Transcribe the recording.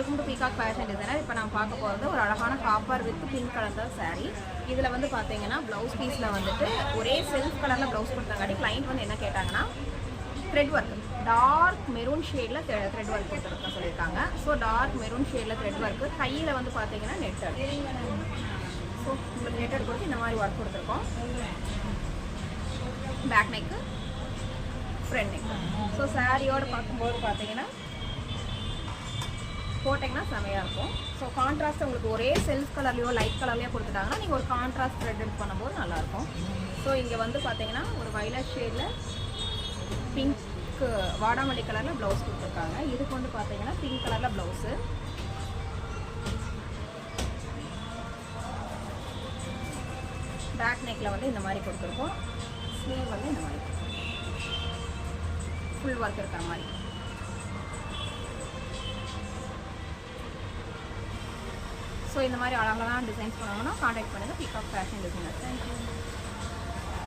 Welcome to peacock fashion designer. இப்போ நான் பார்க்க போகிறது ஒரு அழகான காப்பர் வித் பிங்க் கலர் தான் சாரீ. இதில் வந்து பார்த்தீங்கன்னா ப்ளவுஸ் பீஸில் வந்துட்டு ஒரே செல்ஃப் கலரில் ப்ளவுஸ் கொடுத்தங்காட்டி கிளைண்ட் வந்து என்ன கேட்டாங்கன்னா த்ரெட் ஒர்க் டார்க் மெரூன் ஷேடில் த்ரெட் ஒர்க் கொடுத்துருக்க சொல்லியிருக்காங்க. ஸோ டார்க் மெரூன் ஷேடில் த்ரெட் ஒர்க்கு, கையில் வந்து பார்த்தீங்கன்னா நெட்டட். ஸோ உங்களுக்கு நெட்டட் கொடுத்து இந்த மாதிரி ஒர்க் கொடுத்துருக்கோம். Back neck, front neck. So சாரியோடு பார்க்கும்போது பார்த்தீங்கன்னா போட்டிங்கன்னா செமையாக இருக்கும். ஸோ கான்ட்ராஸ்ட் உங்களுக்கு ஒரே செல்ஃப் கலர்லையோ லைட் கலர்லையோ கொடுத்துட்டாங்கன்னா நீங்கள் ஒரு கான்ட்ராஸ்ட் த்ரெட் எடுத்து பண்ணும்போது நல்லாயிருக்கும். ஸோ இங்கே வந்து பார்த்தீங்கன்னா ஒரு வயலட் ஷேடில் பிங்க் வாடாமல்லி கலரில் ப்ளவுஸ் கொடுத்துருக்காங்க. இதுக்கு வந்து பார்த்தீங்கன்னா பிங்க் கலரில் ப்ளவுஸு. பேக் நெக்கில் வந்து இந்த மாதிரி கொடுத்துருக்கோம். ஸ்லீவ் வந்து இந்த மாதிரி ஃபுல் ஒர்க் இருக்கிற மாதிரி. ஸோ இந்த மாதிரி அழகான டிசைன்ஸ் பண்ணணும்னா காண்டாக்ட் பண்ணுங்கள் பீகாக் ஃபேஷன் டிசைனர். தேங்க்யூ.